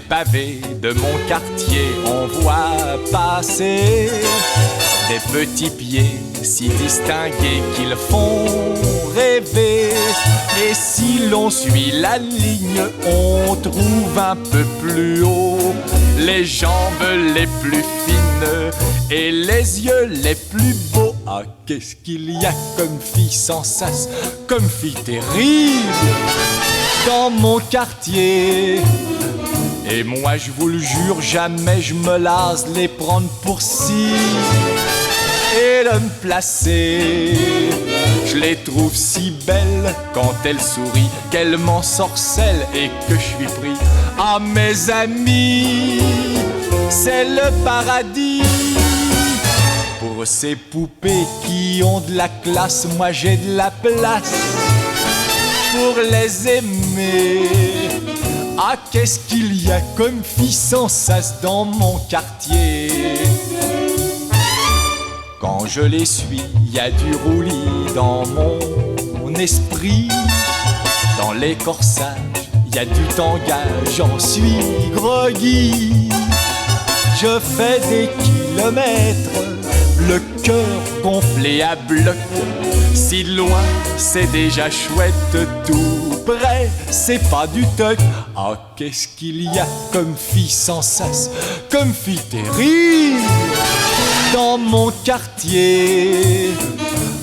pavés de mon quartier, on voit passer des petits pieds si distingués qu'ils font rêver. Et si l'on suit la ligne, on trouve un peu plus haut les jambes les plus fines et les yeux les plus beaux. Ah, qu'est-ce qu'il y a comme fille sans sas, comme fille terrible dans mon quartier. Et moi je vous le jure, jamais je me lasse de les prendre pour cible et de me placer. Je les trouve si belles quand elles sourient, qu'elles m'ensorcellent et que je suis pris. Ah mes amis, c'est le paradis. Pour ces poupées qui ont de la classe, moi j'ai de la place pour les aimer. Ah, qu'est-ce qu'il y a comme fille sans sas dans mon quartier. Quand je les suis, il y a du roulis dans mon esprit. Dans les corsages, il y a du tangage, j'en suis groggy. Je fais des kilomètres, le cœur gonflé à bloc. Si loin, c'est déjà chouette, tout près, c'est pas du toc. Ah, qu'est-ce qu'il y a comme fille sans sas, comme fille terrible dans mon quartier.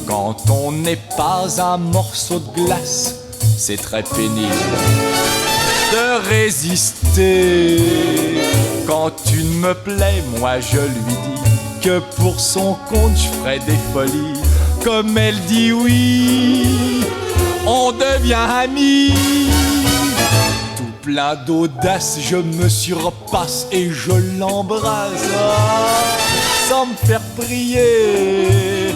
Quand on n'est pas un morceau de glace, c'est très pénible de résister. Quand une me plaît, moi je lui dis que pour son compte je ferai des folies. Comme elle dit oui, on devient amis. Tout plein d'audace, je me surpasse et je l'embrasse, sans me faire prier.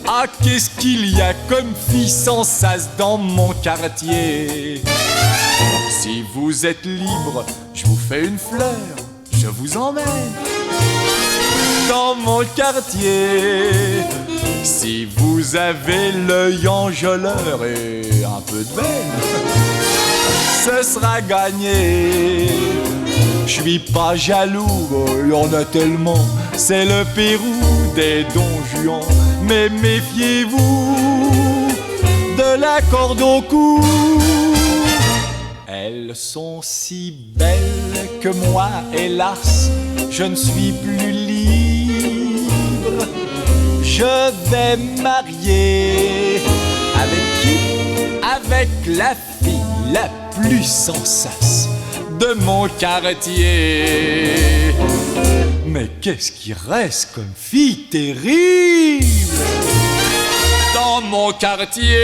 Ah, qu'est-ce qu'il y a comme fille sans sas dans mon quartier. Si vous êtes libre, je vous fais une fleur, je vous emmène dans mon quartier. Si vous avez l'œil enjôleur et un peu de veine, ce sera gagné. Je suis pas jaloux, il y en a tellement, c'est le Pérou des Don Juan. Mais méfiez-vous de la corde au cou. Elles sont si belles que moi, hélas, je ne suis plus libre. Je vais me marier avec qui? Avec la fille la plus sans sas de mon quartier. Mais qu'est-ce qui reste comme fille terrible dans mon quartier.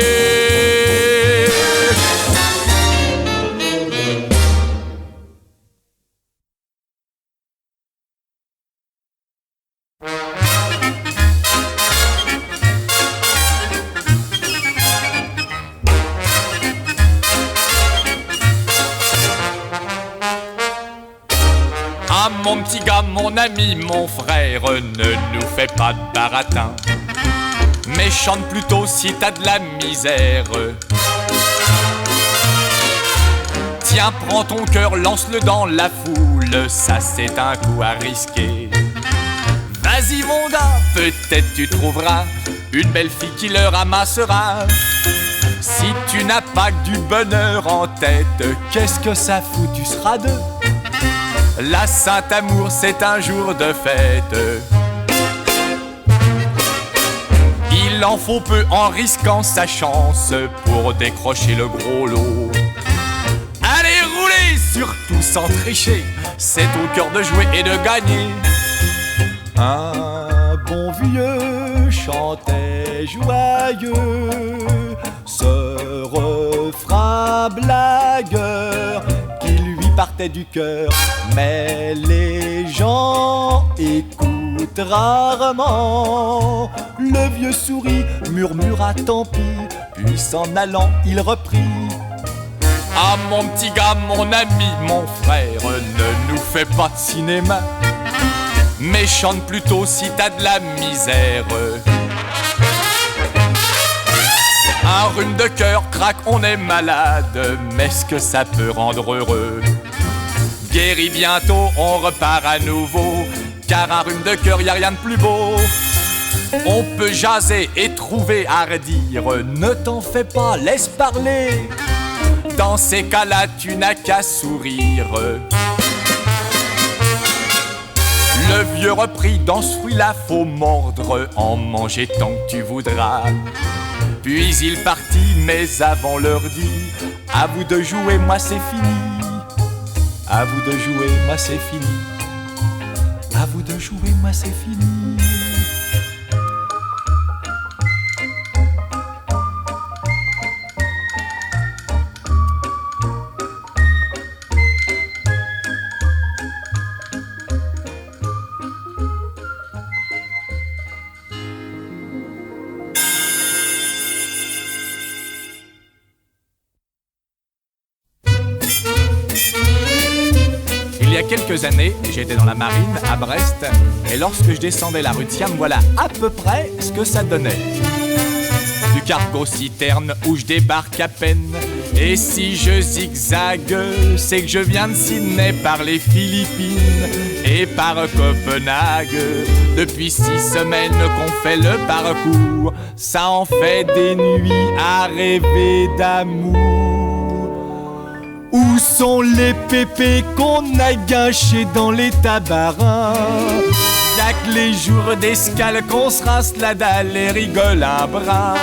Ah mon petit gars, mon ami, mon frère, ne nous fais pas de baratin, mais chante plutôt si t'as de la misère. Tiens, prends ton cœur, lance-le dans la foule, ça c'est un coup à risquer. Vas-y mon gars, peut-être tu trouveras une belle fille qui le ramassera. Si tu n'as pas que du bonheur en tête, qu'est-ce que ça fout, tu seras deux. La Saint-Amour, c'est un jour de fête. Il en faut peu en risquant sa chance pour décrocher le gros lot. Allez, roulez, surtout sans tricher, c'est au cœur de jouer et de gagner. Un bon vieux chantait joyeux ce refrain blagueur qui lui partait du cœur. Mais les gens écoutent rarement. Le vieux sourit, murmura tant pis, puis s'en allant il reprit. Ah mon petit gars, mon ami, mon frère, ne nous fais pas de cinéma, mais chante plutôt si t'as de la misère. Un rhume de cœur, craque, on est malade, mais est-ce que ça peut rendre heureux Guéri bientôt, on repart à nouveau, car un rhume de cœur, y a rien de plus beau. On peut jaser et trouver à redire, ne t'en fais pas, laisse parler. Dans ces cas-là, tu n'as qu'à sourire. Le vieux reprit, dans ce fruit-là, faut mordre, en manger tant que tu voudras. Puis il partit, mais avant l'heure dit, à vous de jouer, moi c'est fini. À vous de jouer, moi c'est fini. À vous de jouer, moi c'est fini. Il y a quelques années, j'étais dans la marine à Brest, et lorsque je descendais la rue de Siam, voilà à peu près ce que ça donnait. Du cargo citerne où je débarque à peine, et si je zigzague, c'est que je viens de Sydney par les Philippines et par Copenhague. Depuis 6 semaines qu'on fait le parcours, ça en fait des nuits à rêver d'amour. Où sont les pépés qu'on a gâchés dans les tabarins? Y'a que les jours d'escale qu'on se rince la dalle et rigole un brin.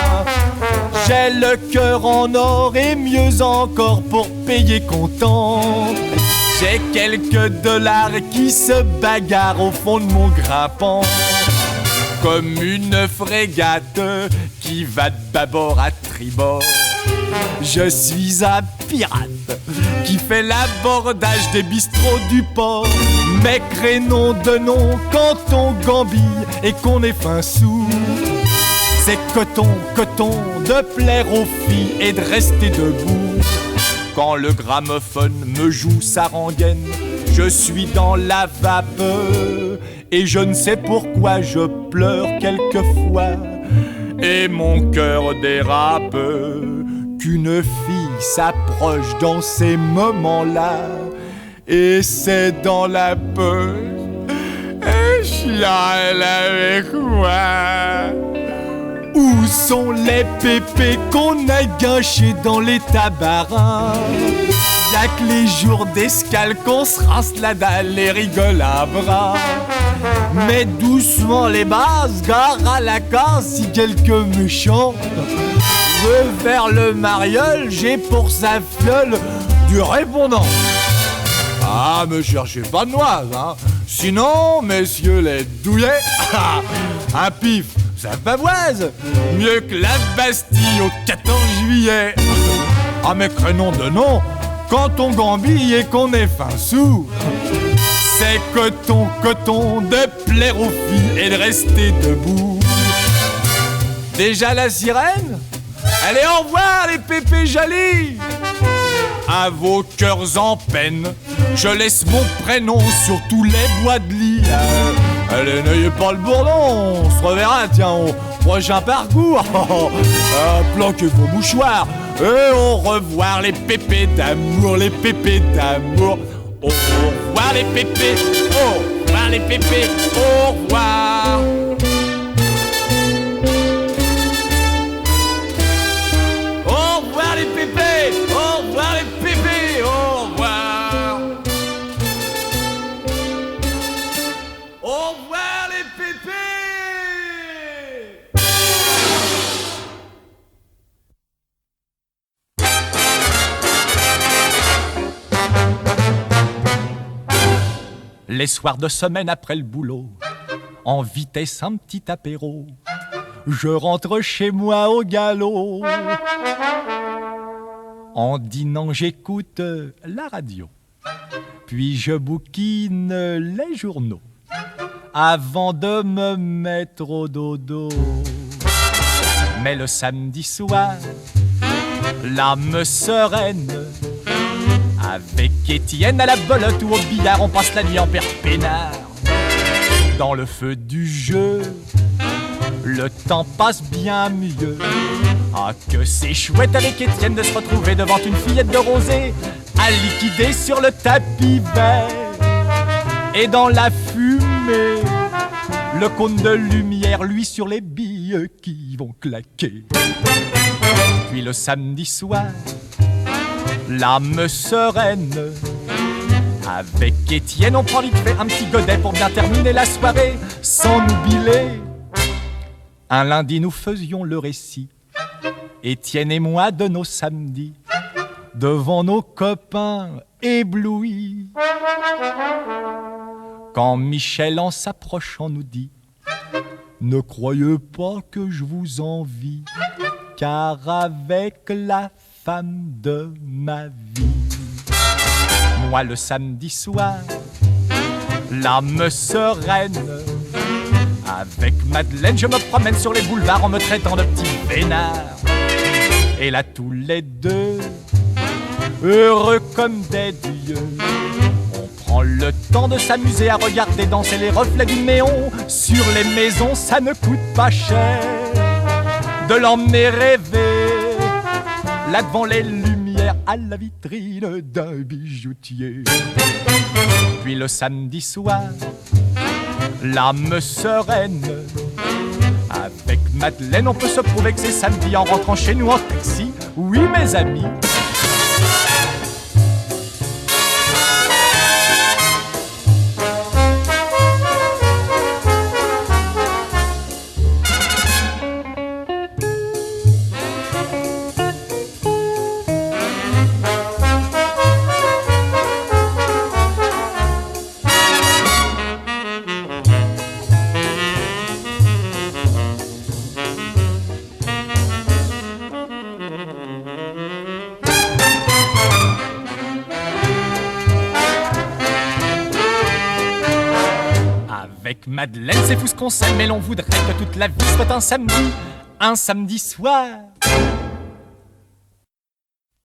J'ai le cœur en or et mieux encore pour payer comptant. J'ai quelques dollars qui se bagarrent au fond de mon grimpant. Comme une frégate qui va de bâbord à tribord. Je suis un pirate qui fait l'abordage des bistrots du port. Mais crénom de nom quand on gambille et qu'on est fin sous. C'est coton, coton de plaire aux filles et de rester debout. Quand le gramophone me joue sa rengaine, je suis dans la vapeur. Et je ne sais pourquoi je pleure quelquefois. Et mon cœur dérape. Qu'une fille s'approche dans ces moments-là, et c'est dans la poche, et chiale avec moi. Où sont les pépés qu'on a gâchés dans les tabarins? Y'a que les jours d'escale qu'on se rince la dalle et rigole à bras. Mais doucement les bases, gare à la case si quelqu'un me chante. Vers le mariole, j'ai pour sa fiole du répondant. Ah, me cherchez pas de noise, hein. Sinon, messieurs les douillets, un pif, ça pavoise mieux que la Bastille au 14 juillet. Ah, mais crénom de nom, quand on gambille et qu'on est fin sous, c'est coton, coton de plaire aux filles et de rester debout. Déjà la sirène? Allez, au revoir les pépés jolis. À vos cœurs en peine, je laisse mon prénom sur tous les bois de lit. Allez, n'ayez pas le bourdon, on se reverra, tiens, au prochain parcours. Planquez vos mouchoirs et au revoir les pépés d'amour, les pépés d'amour. Au revoir les pépés, au revoir les pépés, au revoir. Au revoir les pépés, au revoir les pépés, au revoir. Au revoir les pépés. Les soirs de semaine après le boulot, en vitesse un petit apéro, je rentre chez moi au galop. En dînant, j'écoute la radio, puis je bouquine les journaux avant de me mettre au dodo. Mais le samedi soir, l'âme sereine, avec Étienne à la belote ou au billard, on passe la nuit en père peinard. Dans le feu du jeu, le temps passe bien mieux. Ah que c'est chouette avec Étienne de se retrouver devant une fillette de rosée à liquider sur le tapis vert. Et dans la fumée, le cône de lumière, lui sur les billes qui vont claquer. Puis le samedi soir, l'âme sereine, avec Étienne on prend vite fait un petit godet pour bien terminer la soirée sans nous biler. Un lundi nous faisions le récit, Étienne et moi, de nos samedis, devant nos copains éblouis. Quand Michel en s'approchant nous dit: ne croyez pas que je vous envie, car avec la femme de ma vie. Moi le samedi soir, l'âme sereine, avec Madeleine je me promène sur les boulevards en me traitant de petit vénard. Et là tous les deux, heureux comme des dieux, on prend le temps de s'amuser à regarder danser les reflets du néon sur les maisons. Ça ne coûte pas cher de l'emmener rêver là devant les lumières à la vitrine d'un bijoutier. Puis le samedi soir, l'âme sereine, avec Madeleine on peut se prouver que c'est samedi en rentrant chez nous en taxi. Oui mes amis. Avec Madeleine, c'est fou ce qu'on s'aime, mais l'on voudrait que toute la vie soit un samedi soir.